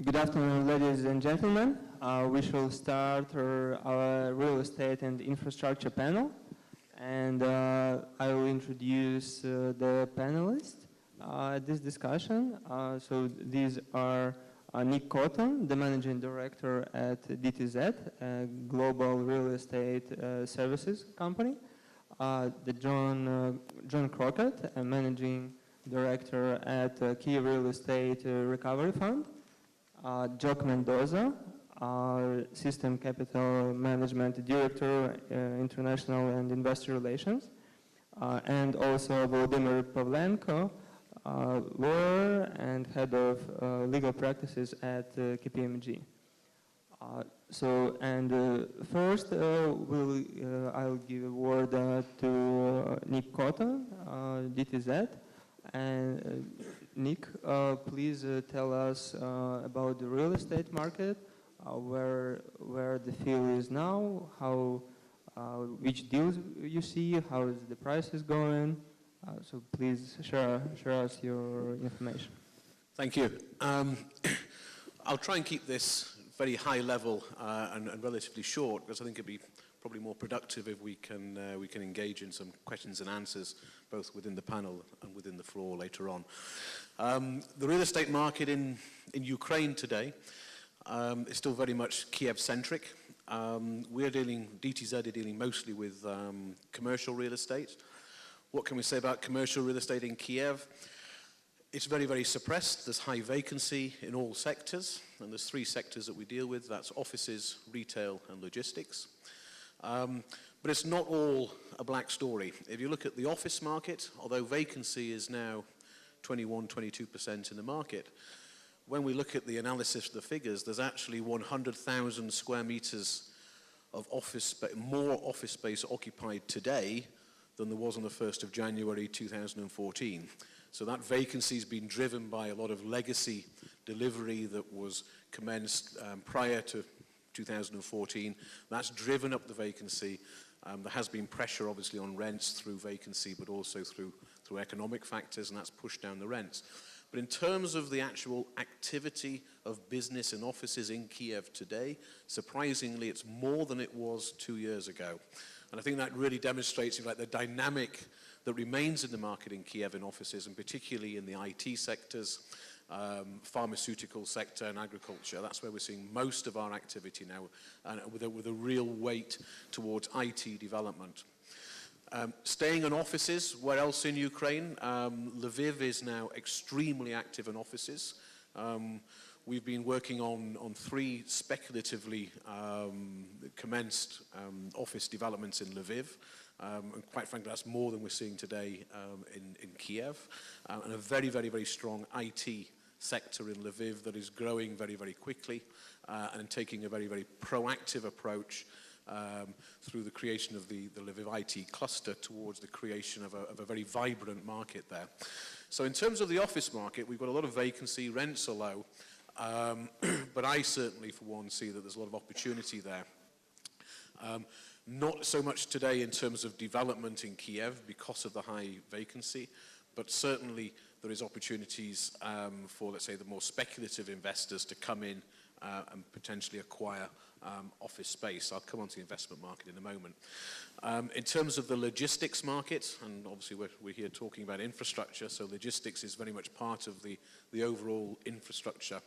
Good afternoon, ladies and gentlemen. We shall start our real estate and infrastructure panel. And I will introduce the panelists at this discussion. So these are Nick Cotton, the managing director at DTZ, a global real estate services company. John Crockett, a managing director at Kyiv Real Estate Recovery Fund. Jock Mendoza, System Capital Management Director, International and Investor Relations, and also Volodymyr Pavlenko, lawyer and head of legal practices at KPMG. First, I'll give a word to Nick Cotton, DTZ. And Nick, please tell us about the real estate market, where the field is now, which deals you see, how is the prices going. So please share us your information. Thank you. I'll try and keep this very high level and relatively short, because I think it'd be probably more productive if we can engage in some questions and answers, both within the panel and within the floor later on. The real estate market in Ukraine today is still very much Kiev-centric. DTZ are dealing mostly with commercial real estate. What can we say about commercial real estate in Kiev? It's very, very suppressed. There's high vacancy in all sectors, and there's three sectors that we deal with. That's offices, retail, and logistics. But it's not all a black story. If you look at the office market, although vacancy is now 22% in the market, when we look at the analysis of the figures, there's actually 100,000 square meters of more office space occupied today than there was on the 1st of January 2014. So that vacancy has been driven by a lot of legacy delivery that was commenced prior to 2014. That's driven up the vacancy. There has been pressure, obviously, on rents through vacancy, but also through economic factors, and that's pushed down the rents. But in terms of the actual activity of business and offices in Kiev today, surprisingly, it's more than it was 2 years ago. And I think that really demonstrates the dynamic that remains in the market in Kiev in offices, and particularly in the IT sectors, pharmaceutical sector and agriculture. That's where we're seeing most of our activity now, and with a real weight towards IT development. Staying on offices, where else in Ukraine? Lviv is now extremely active in offices. We've been working on three speculatively commenced office developments in Lviv. And quite frankly, that's more than we're seeing today in Kiev. And a very, very, very strong IT sector in Lviv that is growing very, very quickly and taking a very, very proactive approach through the creation of the Lviv IT cluster towards the creation of a very vibrant market there. So in terms of the office market, we've got a lot of vacancy, rents are low, but I certainly, for one, see that there's a lot of opportunity there. Not so much today in terms of development in Kiev because of the high vacancy, but certainly there is opportunities for, let's say, the more speculative investors to come in and potentially acquire office space. I'll come on to the investment market in a moment. In terms of the logistics market, and obviously we're here talking about infrastructure, so logistics is very much part of the overall infrastructure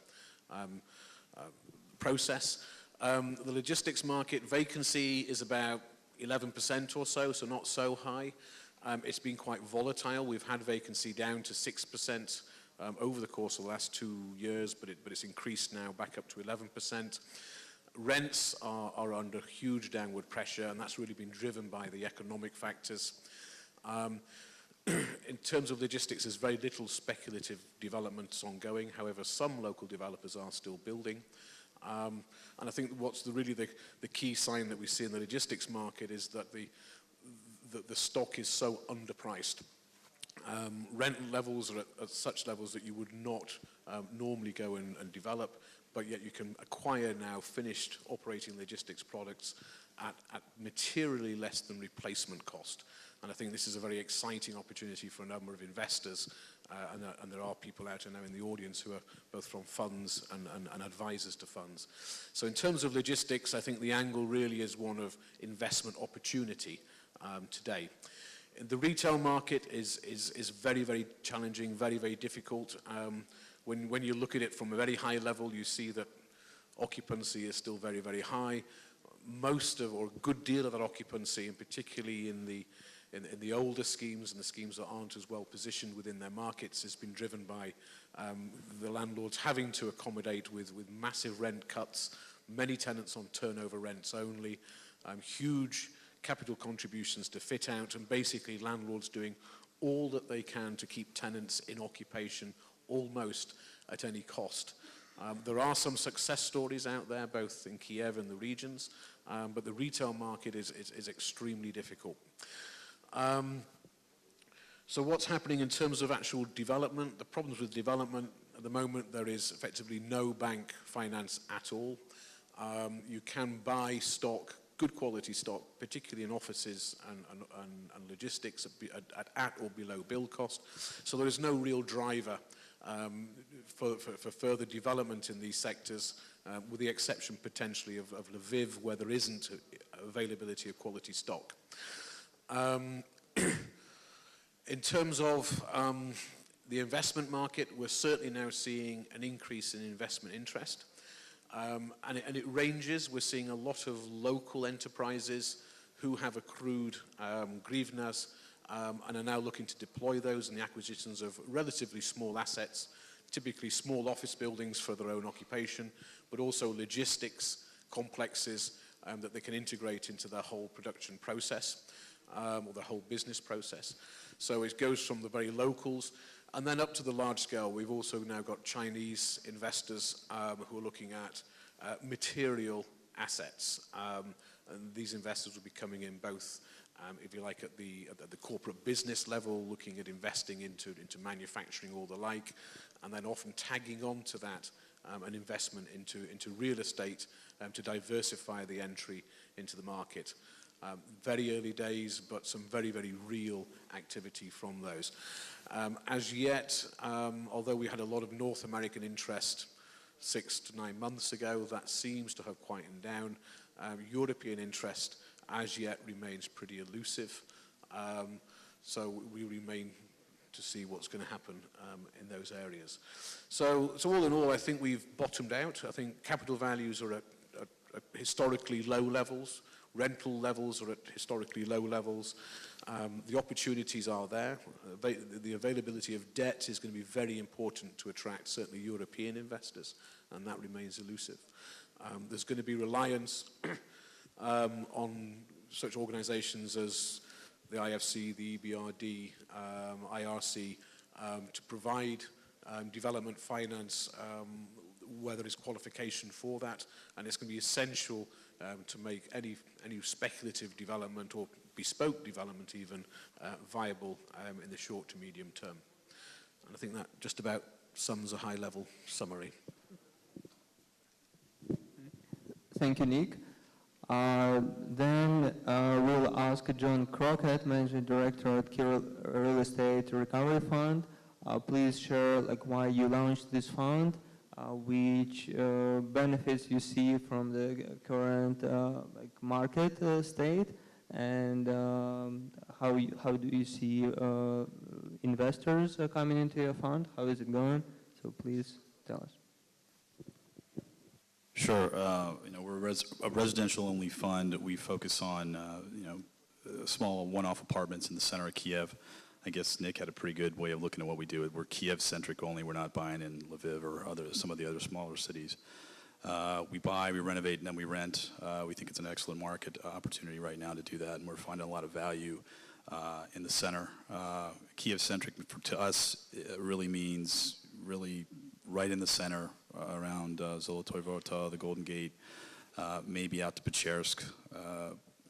process. The logistics market vacancy is about 11% or so not so high. It's been quite volatile. We've had vacancy down to 6% over the course of the last 2 years, but it's increased now back up to 11%. Rents are under huge downward pressure, and that's really been driven by the economic factors. In terms of logistics, there's very little speculative developments ongoing. However, some local developers are still building. And I think what's really the key sign that we see in the logistics market is that the stock is so underpriced. Rent levels are at such levels that you would not normally go and develop, but yet you can acquire now finished operating logistics products at materially less than replacement cost. And I think this is a very exciting opportunity for a number of investors and there are people out there now in the audience who are both from funds and advisors to funds. So in terms of logistics, I think the angle really is one of investment opportunity today. The retail market is very, very challenging, very, very difficult. When you look at it from a very high level, you see that occupancy is still very, very high. Most of, or a good deal of that occupancy, and particularly in the older schemes and the schemes that aren't as well positioned within their markets, has been driven by the landlords having to accommodate with massive rent cuts, many tenants on turnover rents only, huge capital contributions to fit out, and basically landlords doing all that they can to keep tenants in occupation almost at any cost. There are some success stories out there, both in Kyiv and the regions, but the retail market is extremely difficult. So what's happening in terms of actual development? The problems with development, at the moment there is effectively no bank finance at all. You can buy stock, good quality stock, particularly in offices and logistics at or below build cost. So there is no real driver for further development in these sectors, with the exception potentially of Lviv, where there isn't availability of quality stock. In terms of the investment market, we're certainly now seeing an increase in investment interest. And it ranges. We're seeing a lot of local enterprises who have accrued grivnas and are now looking to deploy those in the acquisitions of relatively small assets, typically small office buildings for their own occupation, but also logistics complexes that they can integrate into their whole production process or the whole business process. So it goes from the very locals and then up to the large scale. We've also now got Chinese investors who are looking at material assets. And these investors will be coming in both, if you like, at the corporate business level, looking at investing into manufacturing or the like, and then often tagging on to that an investment into real estate to diversify the entry into the market. Very early days, but some very, very real activity from those. As yet, although we had a lot of North American interest 6 to 9 months ago, that seems to have quietened down. European interest as yet remains pretty elusive. So we remain to see what's going to happen in those areas. So all in all, I think we've bottomed out. I think capital values are at historically low levels. Rental levels are at historically low levels. The opportunities are there. The availability of debt is going to be very important to attract certainly European investors, and that remains elusive. There's going to be reliance on such organizations as the IFC, the EBRD, IRC, to provide development finance where there is qualification for that, and it's going to be essential to make any speculative development or bespoke development even viable in the short to medium term. And I think that just about sums a high-level summary. Thank you, Nick. Then we'll ask John Crockett, Managing Director at KRER Real Estate Recovery Fund. Please share why you launched this fund, which benefits you see from the current market state, and how do you see investors coming into your fund? How is it going? So please tell us. Sure. We're a residential-only fund. We focus on small one-off apartments in the center of Kyiv. I guess Nick had a pretty good way of looking at what we do. We're Kyiv-centric only. We're not buying in Lviv or some of the other smaller cities. We buy, we renovate, and then we rent. We think it's an excellent market opportunity right now to do that, and we're finding a lot of value in the center. Kyiv-centric to us really means right in the center, around Zolotoy Vorota, the Golden Gate, maybe out to Pechersk,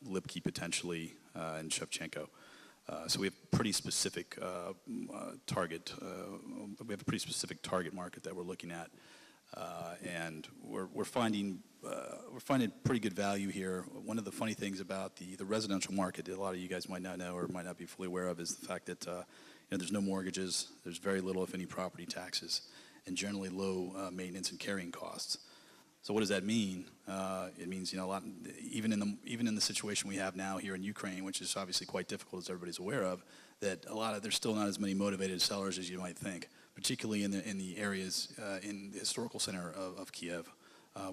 Lipki potentially, and Shevchenko. So we have pretty specific target. We have a pretty specific target market that we're looking at, and we're finding pretty good value here. One of the funny things about the residential market that a lot of you guys might not know or might not be fully aware of is the fact that there's no mortgages, there's very little, if any, property taxes, and generally low maintenance and carrying costs. So what does that mean? It means, a lot, even in the situation we have now here in Ukraine, which is obviously quite difficult, as everybody's aware of, that there's still not as many motivated sellers as you might think, particularly in the areas in the historical center of Kyiv,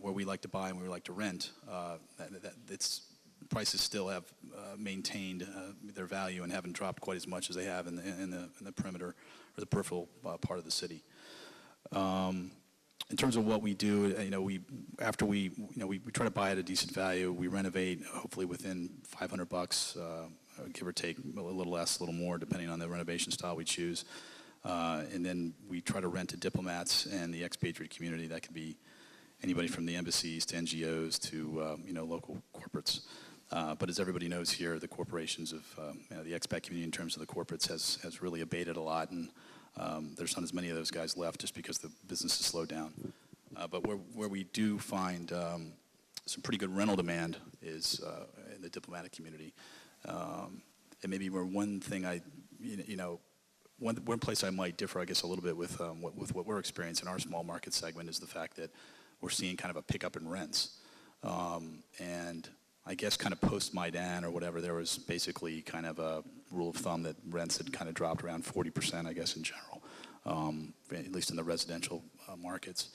where we like to buy and we like to rent. Prices still have maintained their value and haven't dropped quite as much as they have in the perimeter or the peripheral part of the city. In terms of what we do, we try to buy at a decent value. We renovate, hopefully within $500, give or take a little less, a little more, depending on the renovation style we choose. And then we try to rent to diplomats and the expatriate community. That could be anybody from the embassies to NGOs to local corporates. But as everybody knows here, the corporations of the expat community in terms of the corporates has really abated a lot, and there's not as many of those guys left just because the business has slowed down. But where we do find some pretty good rental demand is in the diplomatic community. And maybe one thing one place I might differ, I guess, a little bit with what we're experiencing in our small market segment is the fact that we're seeing kind of a pickup in rents. And I guess kind of post-Maidan or whatever, there was basically kind of a rule of thumb that rents had kind of dropped around 40%, I guess, in general, at least in the residential markets.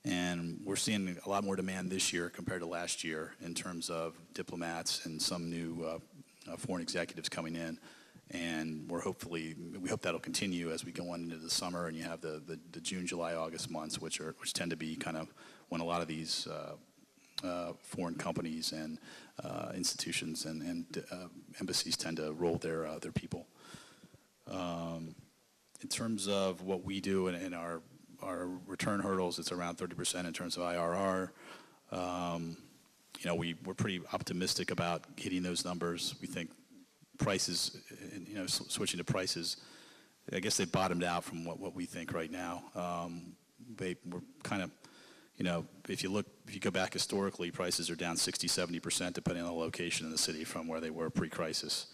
And we're seeing a lot more demand this year compared to last year in terms of diplomats and some new foreign executives coming in. And we hope that'll continue as we go on into the summer, and you have the June, July, August months, which tend to be kind of when a lot of these foreign companies and institutions and embassies tend to roll their people. In terms of what we do in our return hurdles, it's around 30% in terms of IRR. We're pretty optimistic about hitting those numbers. We think prices, switching to prices, I guess they bottomed out from what we think right now. We're kind of, if you go back historically, prices are down 60-70% depending on the location in the city from where they were pre-crisis.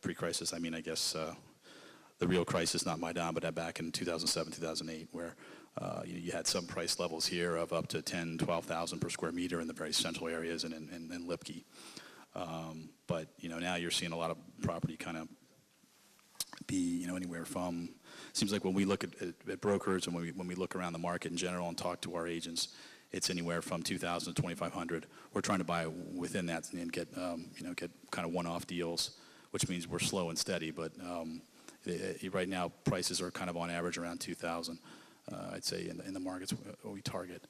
Pre-crisis, I mean, I guess the real crisis, not Maidan, but back in 2007, 2008, where you had some price levels here of up to 10, 12,000 per square meter in the very central areas and in Lipki. But now you're seeing a lot of property kind of be anywhere from, seems like when we look at brokers and when we look around the market in general and talk to our agents, it's anywhere from 2,000 to 2,500. We're trying to buy within that and get kind of one-off deals, which means we're slow and steady. But right now prices are kind of on average around 2,000. I'd say in the markets we target.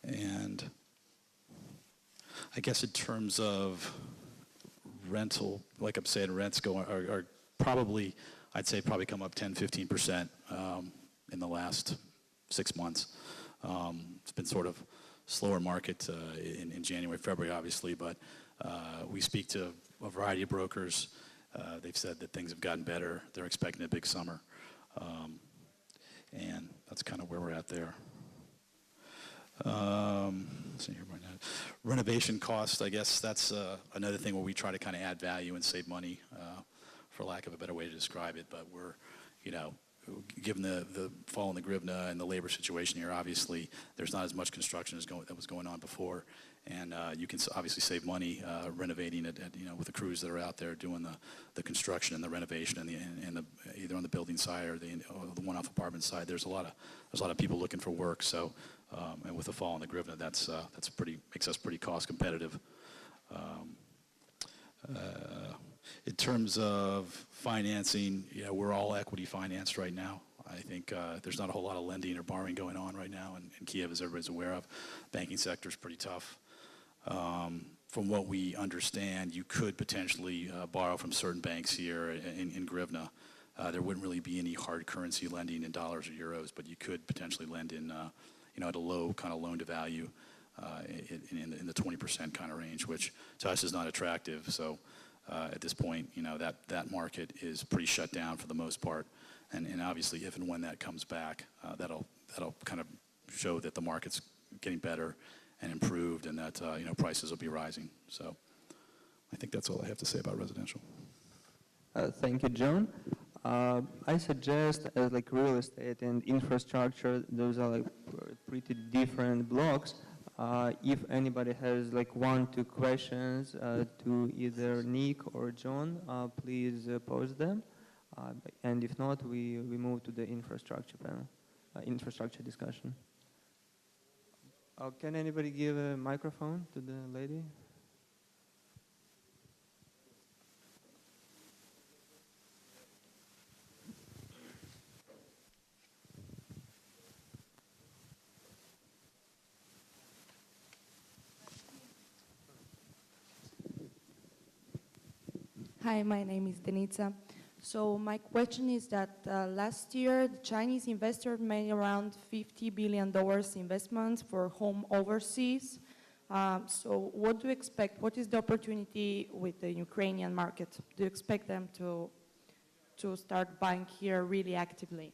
And I guess in terms of rental, like I'm saying, rents are probably, I'd say probably come up 10-15% in the last 6 months. It's been sort of slower market in January, February, obviously, but we speak to a variety of brokers. They've said that things have gotten better. They're expecting a big summer. And that's kind of where we're at there. Let's see here right now. Renovation costs, I guess that's another thing where we try to kind of add value and save money, for lack of a better way to describe it. But we're, given the fall in the hryvnia and the labor situation here, obviously there's not as much construction that was going on before. And you can obviously save money renovating it, with the crews that are out there doing the construction and the renovation and the either on the building side or the one-off apartment side. There's a lot of people looking for work. So and with the fall in the hryvnia, that's makes us pretty cost competitive. In terms of financing, we're all equity financed right now. I think there's not a whole lot of lending or borrowing going on right now in Kyiv, as everybody's aware of. Banking sector is pretty tough. From what we understand, you could potentially borrow from certain banks here in hryvnia. There wouldn't really be any hard currency lending in dollars or euros, but you could potentially lend in, at a low kind of loan to value in the 20% kind of range, which to us is not attractive. So at this point, that market is pretty shut down for the most part. And obviously, if and when that comes back, that'll kind of show that the market's getting better and improved, and that prices will be rising. So I think that's all I have to say about residential. Thank you, John. I suggest as like real estate and infrastructure, those are like pretty different blocks. If anybody has like 1-2 questions to either Nick or John, please pose them. And if not, we move to the infrastructure panel, infrastructure discussion. Can anybody give a microphone to the lady? Hi, my name is Denica. So my question is that last year the Chinese investors made around $50 billion investments for home overseas. So what do you expect? What is the opportunity with the Ukrainian market? Do you expect them to start buying here really actively?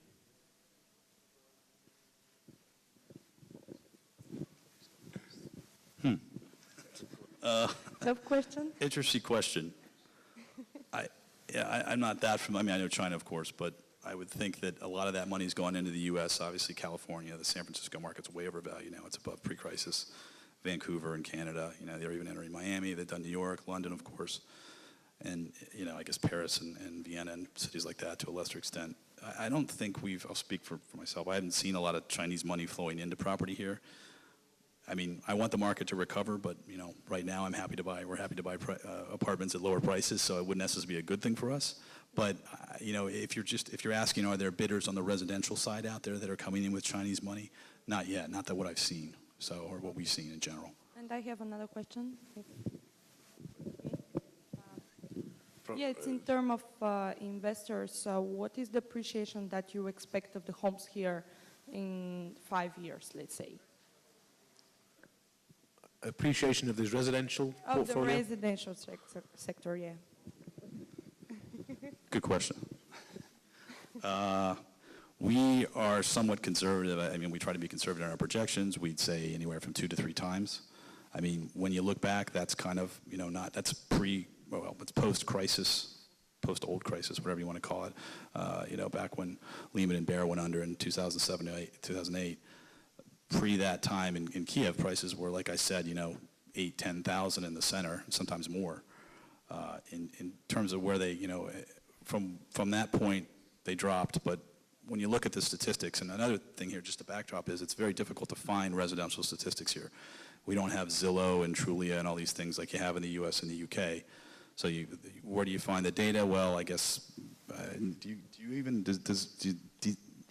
Tough question? Interesting question. I'm not that familiar. I mean, I know China, of course, but I would think that a lot of that money is going into the U.S. Obviously, California, the San Francisco market's way overvalued now. It's above pre-crisis. Vancouver and Canada, they're even entering Miami. They've done New York, London, of course, and I guess Paris and Vienna and cities like that to a lesser extent. I don't think I'll speak for myself. I haven't seen a lot of Chinese money flowing into property here. I mean, I want the market to recover, but right now we're happy to buy apartments at lower prices, so it wouldn't necessarily be a good thing for us. But if you're asking, are there bidders on the residential side out there that are coming in with Chinese money? Not yet, not that what I've seen, or what we've seen in general. And I have another question. It's in terms of investors. What is the appreciation that you expect of the homes here in 5 years, let's say? Appreciation of this residential portfolio? Of the residential sector, yeah. Good question. We are somewhat conservative. I mean, we try to be conservative in our projections. We'd say anywhere from 2 to 3 times. I mean, when you look back, that's kind of, that's it's post-crisis, post-old crisis, whatever you want to call it. Back when Lehman and Bear went under in 2008. Pre that time in Kyiv, prices were, like I said, 8,000, 10,000 in the center, sometimes more. In terms of where they, from that point, they dropped. But when you look at the statistics, and another thing here, just the backdrop is it's very difficult to find residential statistics here. We don't have Zillow and Trulia and all these things like you have in the U.S. and the U.K. So where do you find the data? Well, I guess, do you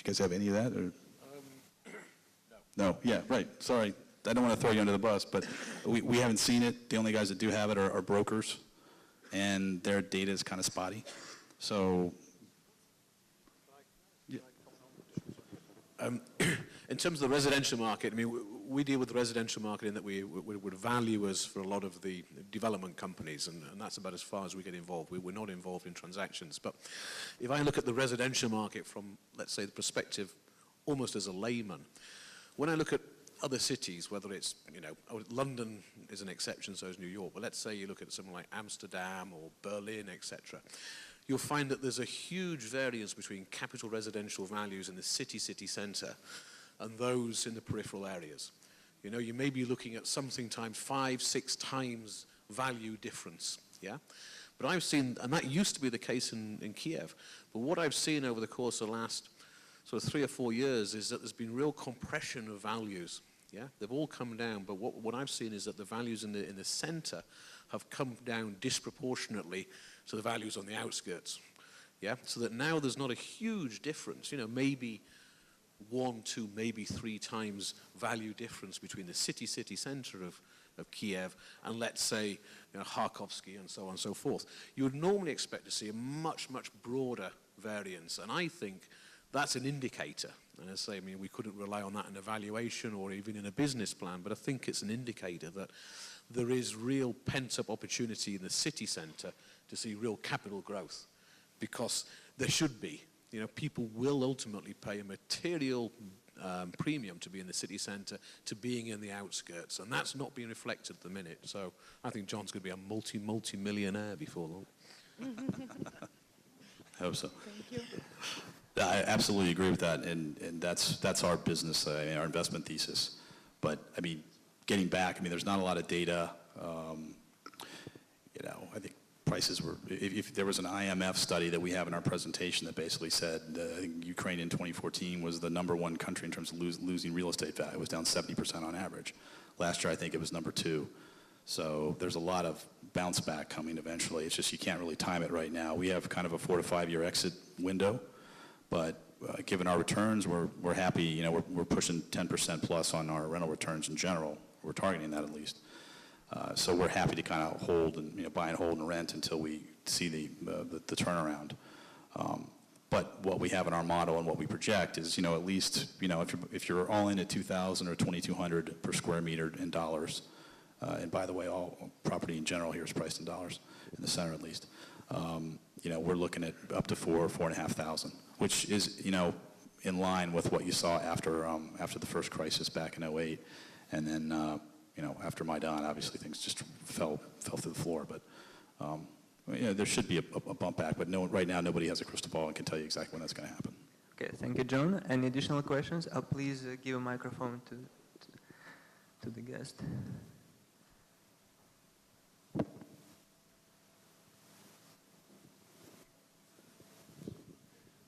guys have any of that? Or? No, yeah, right. Sorry. I don't want to throw you under the bus, but we haven't seen it. The only guys that do have it are brokers, and their data is kind of spotty. So, yeah. In terms of the residential market, I mean, we deal with the residential market in that we're valuers for a lot of the development companies, and that's about as far as we get involved. We're not involved in transactions. But if I look at the residential market from, let's say, the perspective almost as a layman, when I look at other cities, whether it's, London is an exception, so is New York, but let's say you look at something like Amsterdam or Berlin, etc., you'll find that there's a huge variance between capital residential values in the city centre and those in the peripheral areas. You may be looking at something times 5, 6 times value difference, yeah? But I've seen, and that used to be the case in Kyiv, but what I've seen over the course of the last sort of 3 or 4 years is that there's been real compression of values. Yeah, they've all come down, but what I've seen is that the values in the center have come down disproportionately to the values on the outskirts. Yeah, so that now there's not a huge difference. Maybe 1, 2, maybe 3 times value difference between the city center of Kyiv and, let's say, Kharkovsky and so on and so forth. You would normally expect to see a much broader variance, and I think that's an indicator. And as I say, I mean, we couldn't rely on that in evaluation or even in a business plan, but I think it's an indicator that there is real pent-up opportunity in the city centre to see real capital growth, because there should be. People will ultimately pay a material premium to be in the city centre to being in the outskirts, and that's not being reflected at the minute. So I think John's going to be a multi-millionaire before long. I hope so. Thank you. I absolutely agree with that, and that's our business, our investment thesis. But I mean, getting back, I mean, there's not a lot of data. You know, I think prices were. If there was an IMF study that we have in our presentation that basically said I think Ukraine in 2014 was the #1 country in terms of losing real estate value. It was down 70% on average. Last year, I think it was #2. So there's a lot of bounce back coming eventually. It's just you can't really time it right now. We have kind of a 4 to 5 year exit window. But given our returns, we're happy. You know, we're pushing 10% plus on our rental returns in general. We're targeting that at least. So we're happy to kind of hold and buy and hold and rent until we see the turnaround. But what we have in our model and what we project is, at least, if you're all in at 2,000 or 2,200 per square meter in dollars, and by the way, all property in general here is priced in dollars in the center at least. We're looking at up to 4,500, which is, in line with what you saw after the first crisis back in 2008. And then, after Maidan, obviously things just fell through the floor. But, there should be a bump back. But right now, nobody has a crystal ball and can tell you exactly when that's going to happen. Okay, thank you, John. Any additional questions? Please give a microphone to the guest.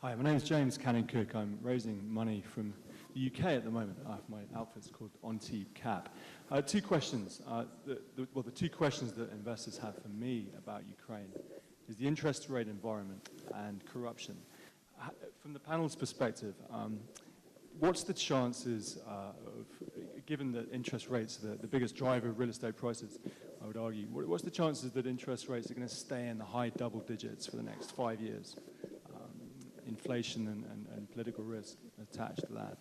Hi, my name is James Cannon-Cook. I'm raising money from the UK at the moment. My outfit's called On-T Cap. Two questions. The two questions that investors have for me about Ukraine is the interest rate environment and corruption. From the panel's perspective, what's the chances of, given that interest rates are the biggest driver of real estate prices, I would argue, what's the chances that interest rates are going to stay in the high double digits for the next 5 years? Inflation and political risk attached to that.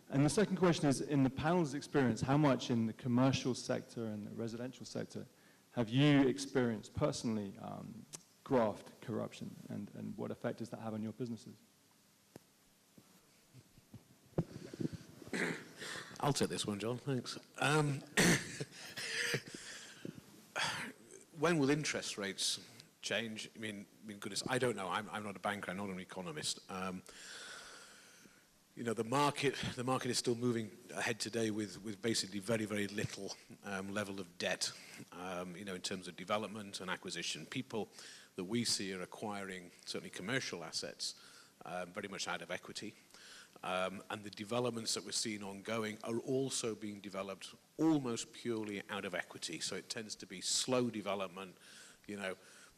And the second question is, in the panel's experience, how much in the commercial sector and the residential sector have you experienced personally graft corruption, and what effect does that have on your businesses? I'll take this one, John, thanks. When will interest rates change? I mean, goodness, I don't know. I'm not a banker. I'm not an economist. The market is still moving ahead today with basically very, very little level of debt. In terms of development and acquisition, people that we see are acquiring certainly commercial assets very much out of equity, and the developments that we're seeing ongoing are also being developed almost purely out of equity. So it tends to be slow development.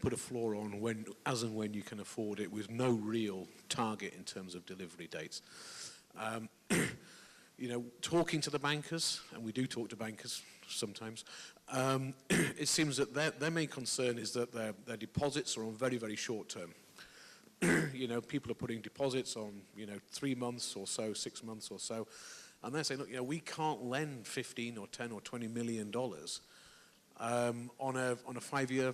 Put a floor on as and when you can afford it, with no real target in terms of delivery dates. Talking to the bankers, and we do talk to bankers sometimes, it seems that their main concern is that their deposits are on very, very short term. People are putting deposits on, 3 months or so, 6 months or so, and they're saying, look, we can't lend 15 or 10 or $20 million on a 5-year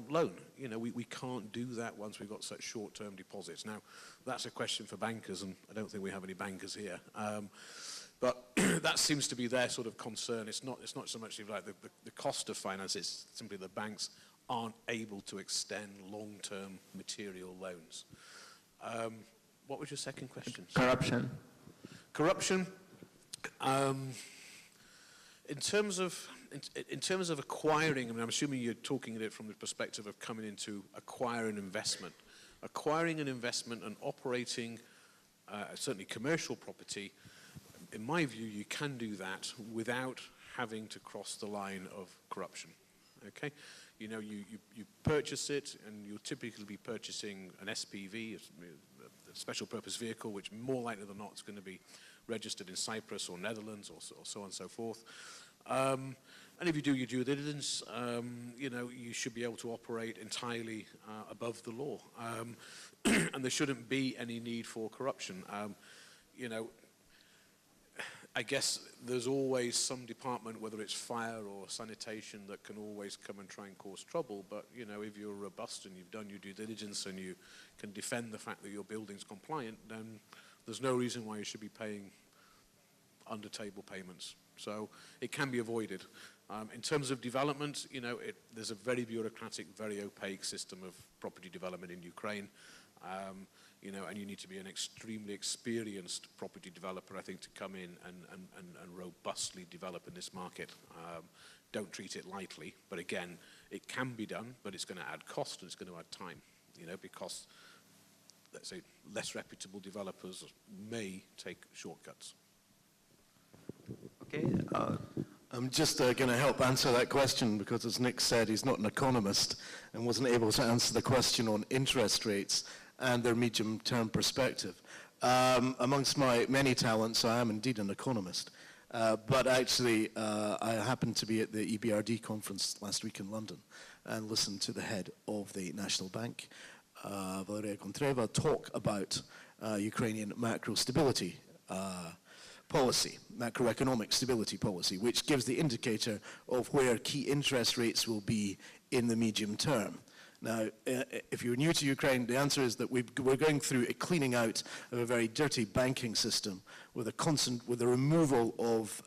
loan. We can't do that once we've got such short-term deposits. Now, that's a question for bankers, and I don't think we have any bankers here. But that seems to be their sort of concern. It's not so much like the cost of finance. It's simply the banks aren't able to extend long-term material loans. What was your second question? Corruption. Corruption. In terms of acquiring, I'm assuming you're talking at it from the perspective of coming into acquiring investment. Acquiring an investment and operating certainly commercial property, in my view, you can do that without having to cross the line of corruption. Okay? You purchase it, and you'll typically be purchasing an SPV, a special purpose vehicle, which more likely than not is going to be registered in Cyprus or Netherlands or so on and so forth. And if you do your due diligence, you should be able to operate entirely above the law. And there shouldn't be any need for corruption. I guess there's always some department, whether it's fire or sanitation, that can always come and try and cause trouble. But, if you're robust and you've done your due diligence and you can defend the fact that your building's compliant, then there's no reason why you should be paying under-table payments. So it can be avoided. In terms of development, there's a very bureaucratic, very opaque system of property development in Ukraine. You know, and you need to be an extremely experienced property developer, I think, to come in and robustly develop in this market. Don't treat it lightly, but again, it can be done, but it's going to add cost and it's going to add time, you know, because, let's say, less reputable developers may take shortcuts. Okay. I'm just going to help answer that question because, as Nick said, he's not an economist and wasn't able to answer the question on interest rates and their medium-term perspective. Amongst my many talents, I am indeed an economist. But actually, I happened to be at the EBRD conference last week in London and listened to the head of the National Bank, Valeria Kontreva, talk about Ukrainian macro stability policy, macroeconomic stability policy, which gives the indicator of where key interest rates will be in the medium term. Now, if you're new to Ukraine, the answer is that we're going through a cleaning out of a very dirty banking system with the removal of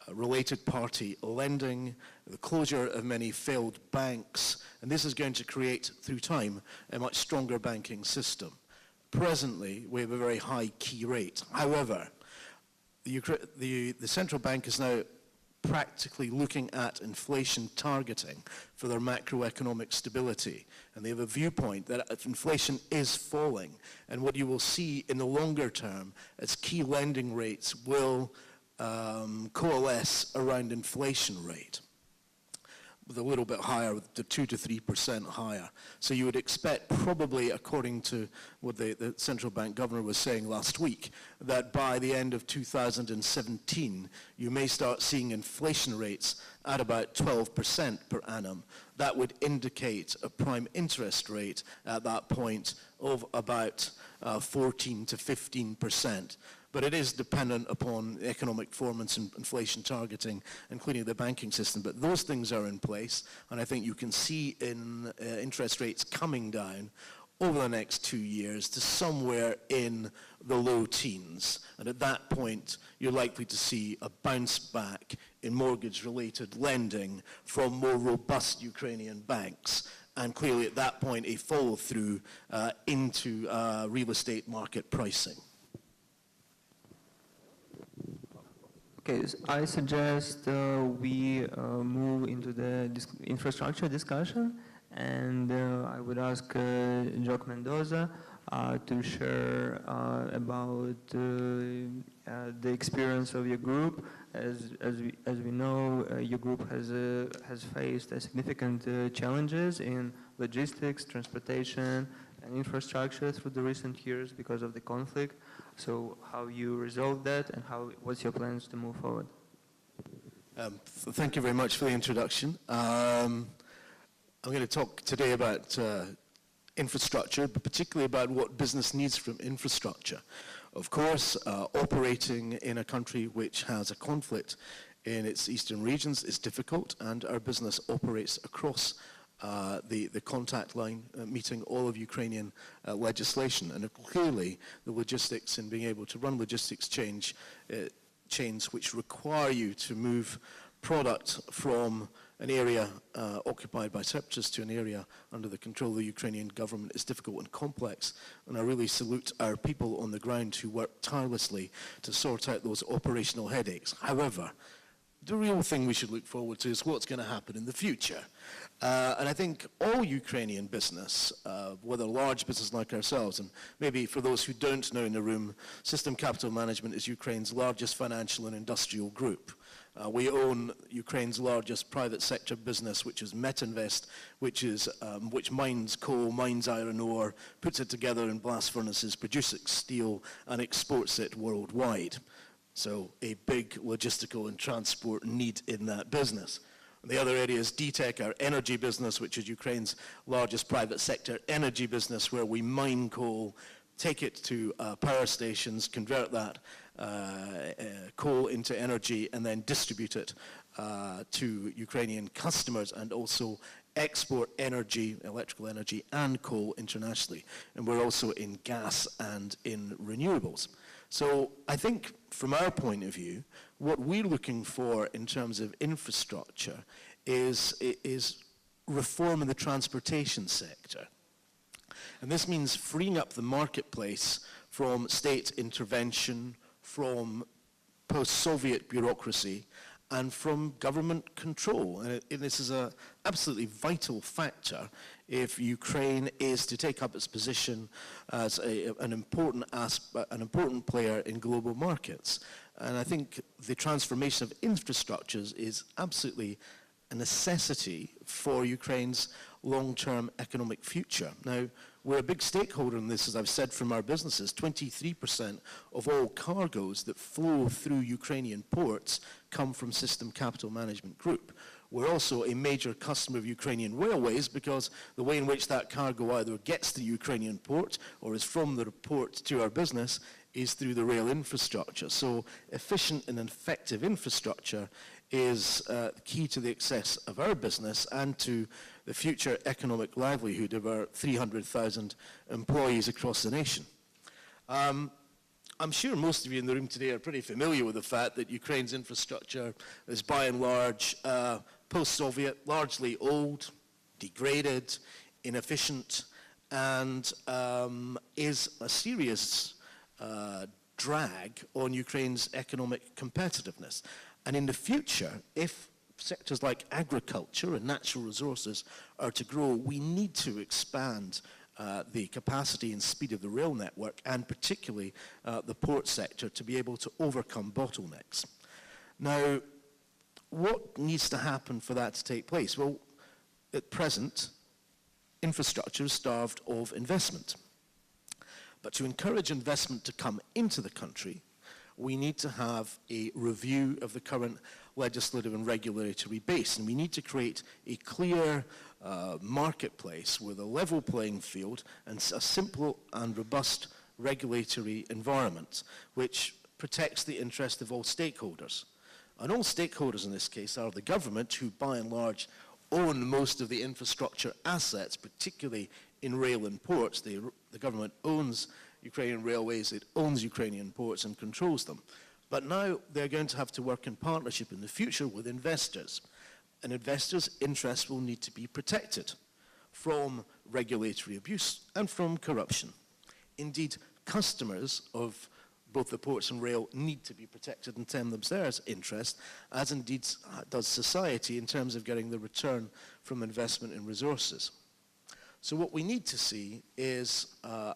related party lending, the closure of many failed banks, and this is going to create, through time, a much stronger banking system. Presently, we have a very high key rate. However, the central bank is now practically looking at inflation targeting for their macroeconomic stability. And they have a viewpoint that if inflation is falling, and what you will see in the longer term is key lending rates will coalesce around inflation rate, with a little bit higher, with the 2 to 3% higher. So you would expect, probably according to what the central bank governor was saying last week, that by the end of 2017, you may start seeing inflation rates at about 12% per annum. That would indicate a prime interest rate at that point of about 14 to 15%. But it is dependent upon economic performance and inflation targeting, including the banking system. But those things are in place, and I think you can see in interest rates coming down over the next 2 years to somewhere in the low teens. And at that point, you're likely to see a bounce back in mortgage-related lending from more robust Ukrainian banks. And clearly at that point, a follow-through into real estate market pricing. Okay, so I suggest we move into the infrastructure discussion, and I would ask Jock Mendoza to share about the experience of your group. As we know, your group has faced significant challenges in logistics, transportation, and infrastructure through the recent years because of the conflict. So how you resolve that, and what's your plans to move forward? Thank you very much for the introduction. I'm going to talk today about infrastructure, but particularly about what business needs from infrastructure. Of course, operating in a country which has a conflict in its eastern regions is difficult, and our business operates across the contact line, meeting all of Ukrainian legislation. And clearly, the logistics and being able to run logistics chains which require you to move product from an area occupied by separatists to an area under the control of the Ukrainian government is difficult and complex. And I really salute our people on the ground who work tirelessly to sort out those operational headaches. However, the real thing we should look forward to is what's going to happen in the future. And I think all Ukrainian business, whether large business like ourselves, and maybe for those who don't know in the room, System Capital Management is Ukraine's largest financial and industrial group. We own Ukraine's largest private sector business, which is Metinvest, which mines coal, mines iron ore, puts it together in blast furnaces, produces steel, and exports it worldwide. So a big logistical and transport need in that business. The other area is DTEC, our energy business, which is Ukraine's largest private sector energy business, where we mine coal, take it to power stations, convert that coal into energy, and then distribute it to Ukrainian customers, and also export energy, electrical energy, and coal internationally. And we're also in gas and in renewables. So I think from our point of view, what we're looking for in terms of infrastructure is reform in the transportation sector. And this means freeing up the marketplace from state intervention, from post-Soviet bureaucracy, and from government control. And this is an absolutely vital factor if Ukraine is to take up its position as an important player in global markets. And I think the transformation of infrastructures is absolutely a necessity for Ukraine's long-term economic future. Now, we're a big stakeholder in this, as I've said, from our businesses. 23% of all cargoes that flow through Ukrainian ports come from System Capital Management Group. We're also a major customer of Ukrainian railways because the way in which that cargo either gets to the Ukrainian port or is from the port to our business is through the rail infrastructure. So efficient and effective infrastructure is key to the success of our business and to the future economic livelihood of our 300,000 employees across the nation. I'm sure most of you in the room today are pretty familiar with the fact that Ukraine's infrastructure is by and large post-Soviet, largely old, degraded, inefficient, and is a serious drag on Ukraine's economic competitiveness. And in the future, if sectors like agriculture and natural resources are to grow, we need to expand the capacity and speed of the rail network, and particularly the port sector, to be able to overcome bottlenecks. Now, what needs to happen for that to take place? Well, at present, infrastructure is starved of investment. But to encourage investment to come into the country, we need to have a review of the current legislative and regulatory base, and we need to create a clear marketplace with a level playing field and a simple and robust regulatory environment which protects the interest of all stakeholders. And all stakeholders in this case are the government, who by and large own most of the infrastructure assets, particularly in rail and ports. The government owns Ukrainian railways, it owns Ukrainian ports and controls them. But now they're going to have to work in partnership in the future with investors. And investors' interests will need to be protected from regulatory abuse and from corruption. Indeed, customers of both the ports and rail need to be protected in terms of their interest, as indeed does society in terms of getting the return from investment in resources. So what we need to see is a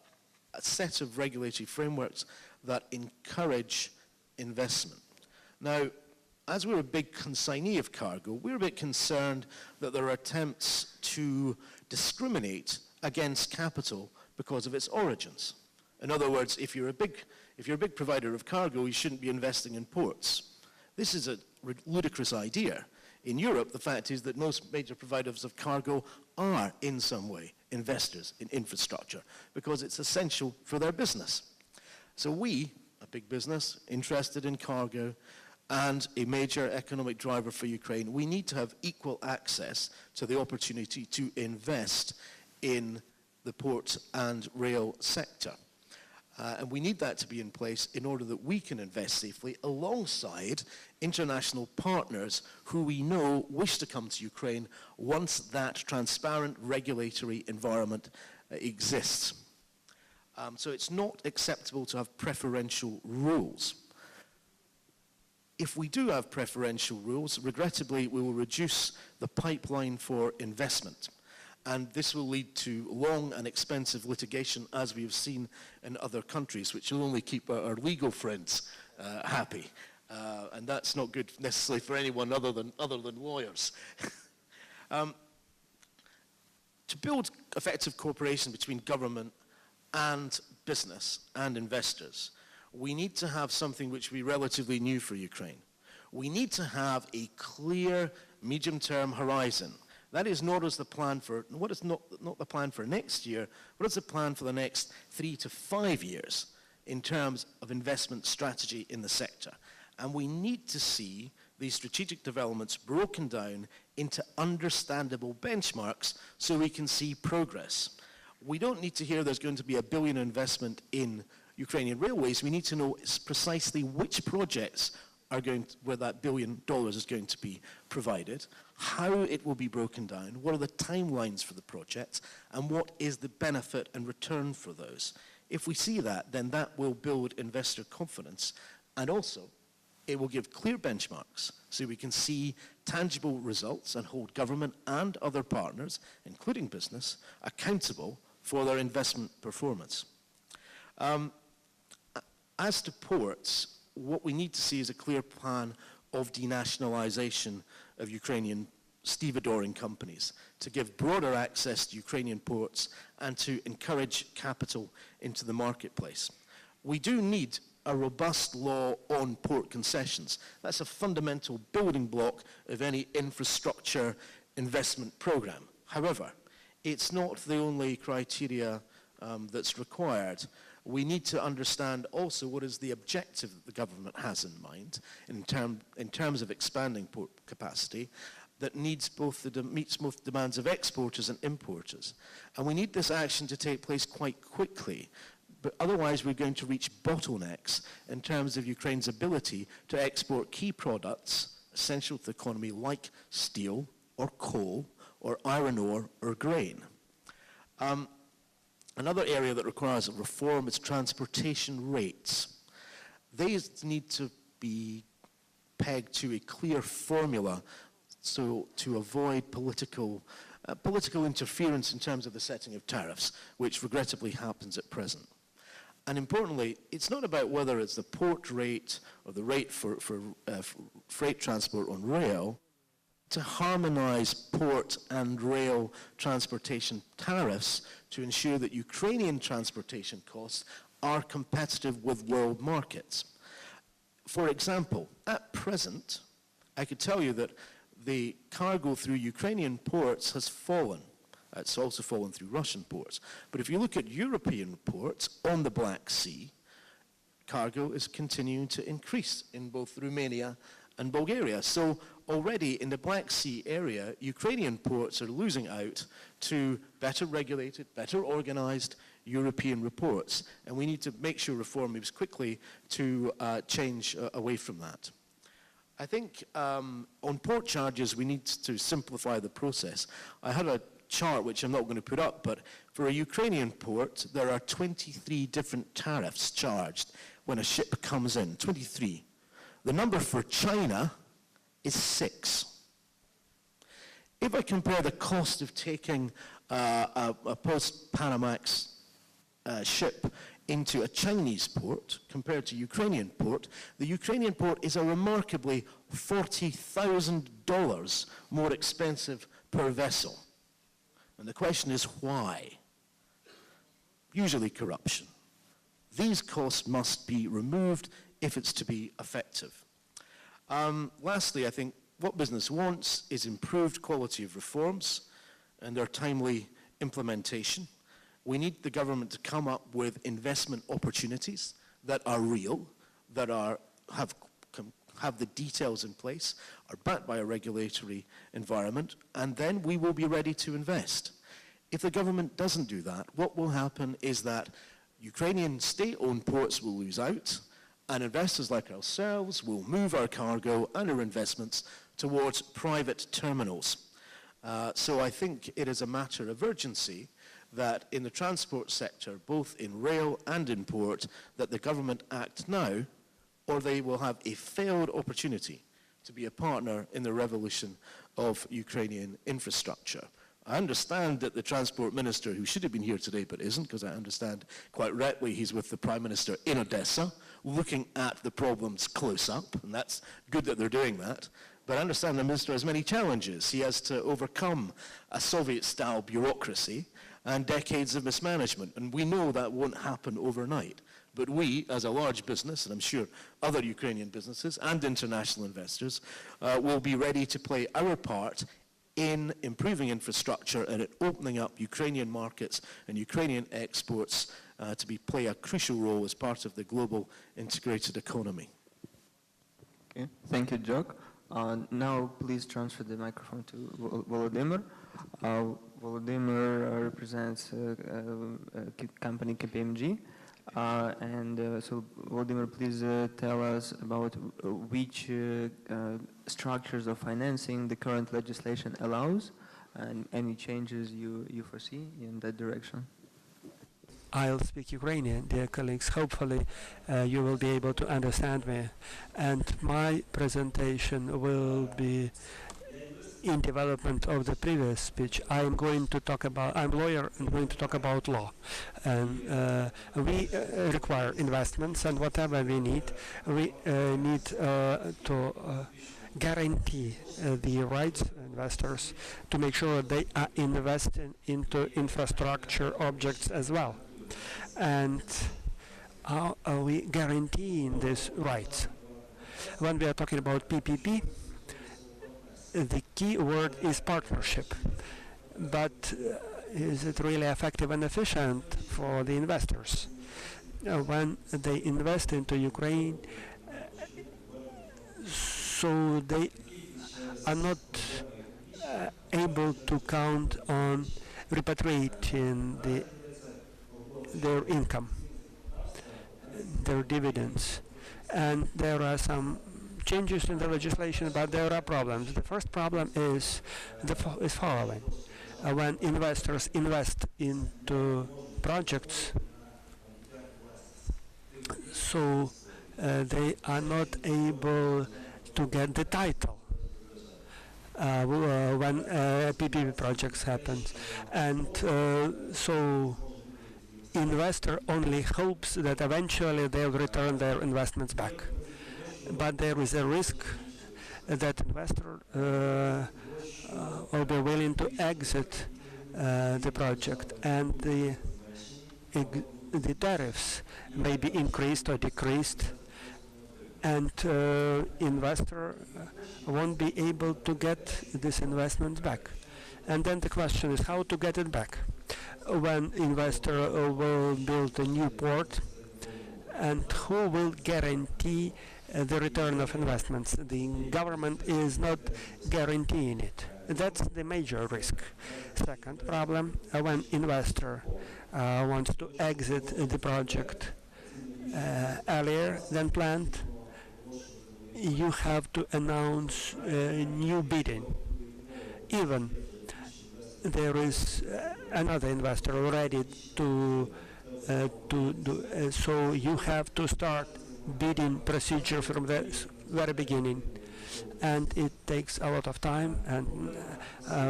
set of regulatory frameworks that encourage investment. Now, as we're a big consignee of cargo, we're a bit concerned that there are attempts to discriminate against capital because of its origins. In other words, if you're a big provider of cargo, you shouldn't be investing in ports. This is a ludicrous idea. In Europe, the fact is that most major providers of cargo are, in some way, investors in infrastructure because it's essential for their business. So we, a big business, interested in cargo, and a major economic driver for Ukraine, we need to have equal access to the opportunity to invest in the port and rail sector. And we need that to be in place in order that we can invest safely alongside international partners who we know wish to come to Ukraine once that transparent regulatory environment exists. So it's not acceptable to have preferential rules. If we do have preferential rules, regrettably, we will reduce the pipeline for investment. And this will lead to long and expensive litigation, as we have seen in other countries, which will only keep our legal friends happy. And that's not good necessarily for anyone other than lawyers. To build effective cooperation between government and business and investors, we need to have something which will be relatively new for Ukraine. We need to have a clear medium-term horizon. That is not as the plan for, what is not the plan for next year, what is the plan for the next 3 to 5 years in terms of investment strategy in the sector. And we need to see these strategic developments broken down into understandable benchmarks so we can see progress. We don't need to hear there's going to be $1 billion investment in Ukrainian railways. We need to know precisely which projects are going to, where that $1 billion is going to be provided, how it will be broken down, what are the timelines for the projects, and what is the benefit and return for those. If we see that, then that will build investor confidence, and also it will give clear benchmarks so we can see tangible results and hold government and other partners, including business, accountable for their investment performance. As to ports, what we need to see is a clear plan of denationalization of Ukrainian stevedoring companies to give broader access to Ukrainian ports and to encourage capital into the marketplace. We do need a robust law on port concessions. That's a fundamental building block of any infrastructure investment program. However, it's not the only criteria that's required. We need to understand also what is the objective that the government has in mind in terms of expanding port capacity that meets both demands of exporters and importers. And we need this action to take place quite quickly, but otherwise we're going to reach bottlenecks in terms of Ukraine's ability to export key products essential to the economy like steel or coal or iron ore or grain. Another area that requires a reform is transportation rates. These need to be pegged to a clear formula so to avoid political interference in terms of the setting of tariffs, which regrettably happens at present. And importantly, it's not about whether it's the port rate or the rate for freight transport on rail. To harmonize port and rail transportation tariffs to ensure that Ukrainian transportation costs are competitive with world markets. For example, at present, I could tell you that the cargo through Ukrainian ports has fallen. It's also fallen through Russian ports. But if you look at European ports on the Black Sea, cargo is continuing to increase in both Romania and Bulgaria. So already in the Black Sea area, Ukrainian ports are losing out to better regulated, better organized European ports. And we need to make sure reform moves quickly to change away from that. I think on port charges, we need to simplify the process. I had a chart, which I'm not going to put up, but for a Ukrainian port, there are 23 different tariffs charged when a ship comes in, 23. The number for China is 6. If I compare the cost of taking a post-Panamax ship into a Chinese port compared to Ukrainian port, the Ukrainian port is a remarkably $40,000 more expensive per vessel. And the question is why? Usually corruption. These costs must be removed if it's to be effective. Lastly, I think what business wants is improved quality of reforms and their timely implementation. We need the government to come up with investment opportunities that are real, that have the details in place, are backed by a regulatory environment, and then we will be ready to invest. If the government doesn't do that, what will happen is that Ukrainian state-owned ports will lose out, and investors like ourselves will move our cargo and our investments towards private terminals. So I think it is a matter of urgency that in the transport sector, both in rail and in port, that the government act now, or they will have a failed opportunity to be a partner in the revolution of Ukrainian infrastructure. I understand that the transport minister, who should have been here today but isn't, because I understand quite rightly he's with the Prime Minister in Odessa, looking at the problems close up, and that's good that they're doing that. But I understand the minister has many challenges. He has to overcome a Soviet-style bureaucracy and decades of mismanagement, and we know that won't happen overnight. But we, as a large business, and I'm sure other Ukrainian businesses and international investors, will be ready to play our part in improving infrastructure and in opening up Ukrainian markets and Ukrainian exports to play a crucial role as part of the global integrated economy. Okay, thank you, Jock. Now please transfer the microphone to Volodymyr. Volodymyr represents company KPMG. So, Volodymyr, please tell us about which structures of financing the current legislation allows, and any changes you foresee in that direction. I'll speak Ukrainian, dear colleagues. Hopefully you will be able to understand me. And my presentation will be in development of the previous speech. I'm a lawyer and going to talk about law. And we require investments, and whatever we need to guarantee the rights of investors to make sure they are investing into infrastructure objects as well. And how are we guaranteeing these rights? When we are talking about PPP, the key word is partnership. But is it really effective and efficient for the investors? When they invest into Ukraine, so they are not able to count on repatriating their income, their dividends. And there are some changes in the legislation, but there are problems. The first problem is following. When investors invest into projects, so they are not able to get the title when PPP projects happen. And so investor only hopes that eventually they'll return their investments back. But there is a risk that investor will be willing to exit the project, and the tariffs may be increased or decreased, and investor won't be able to get this investment back. And then the question is how to get it back. When investor will build a new port, and who will guarantee the return of investments? The government is not guaranteeing it. That's the major risk. Second problem, when investor wants to exit the project earlier than planned, you have to announce new bidding. Even there is another investor ready to do so, you have to start bidding procedure from the very beginning, and it takes a lot of time, and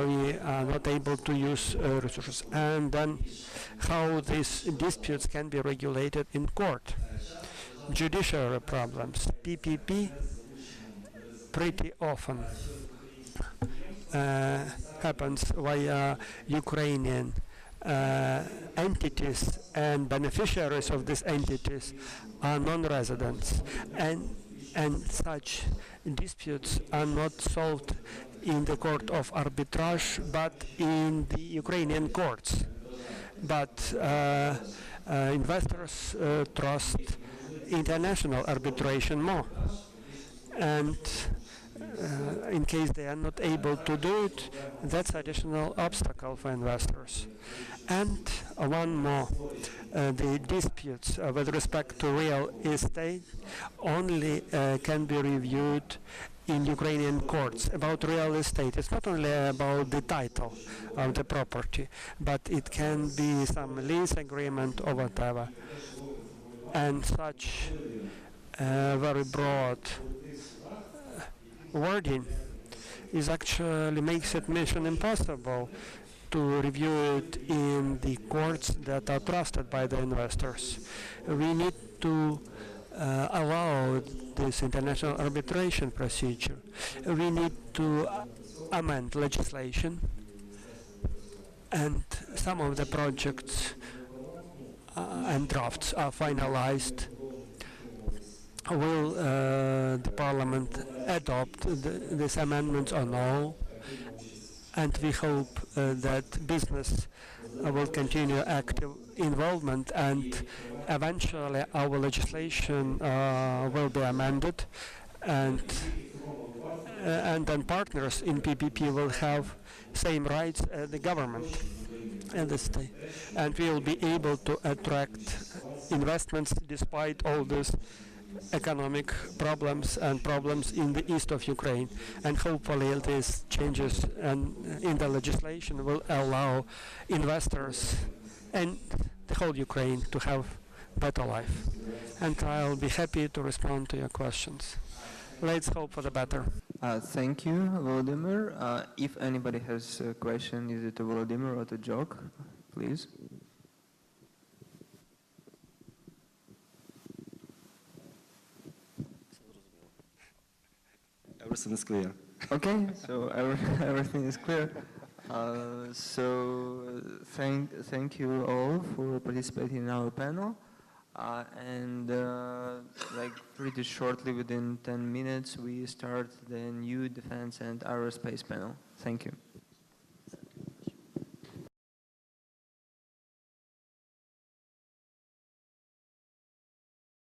we are not able to use resources. And then how these disputes can be regulated in court. Judiciary problems. PPP pretty often happens via Ukrainian entities, and beneficiaries of these entities are non-residents, and such disputes are not solved in the court of arbitrage but in the Ukrainian courts. But investors trust international arbitration more, and in case they are not able to do it, that's additional obstacle for investors. And one more, the disputes with respect to real estate only can be reviewed in Ukrainian courts. About real estate, it's not only about the title of the property, but it can be some lease agreement or whatever. And such very broad wording is actually makes it mission impossible to review it in the courts that are trusted by the investors. We need to allow this international arbitration procedure. We need to amend legislation, and some of the projects and drafts are finalized. Will the Parliament adopt these amendments or no? And we hope that business will continue active involvement, and eventually our legislation will be amended, and then partners in PPP will have same rights as the government and the state, and we will be able to attract investments despite all these economic problems and problems in the east of Ukraine. And hopefully these changes in the legislation will allow investors and the whole Ukraine to have better life. And I'll be happy to respond to your questions. Let's hope for the better. Thank you, Volodymyr. If anybody has a question, is it to Volodymyr or to Jock? Please. Everything is clear. Okay, so everything is clear. Thank you all for participating in our panel. And like pretty shortly, within 10 minutes, we start the new defense and aerospace panel. Thank you.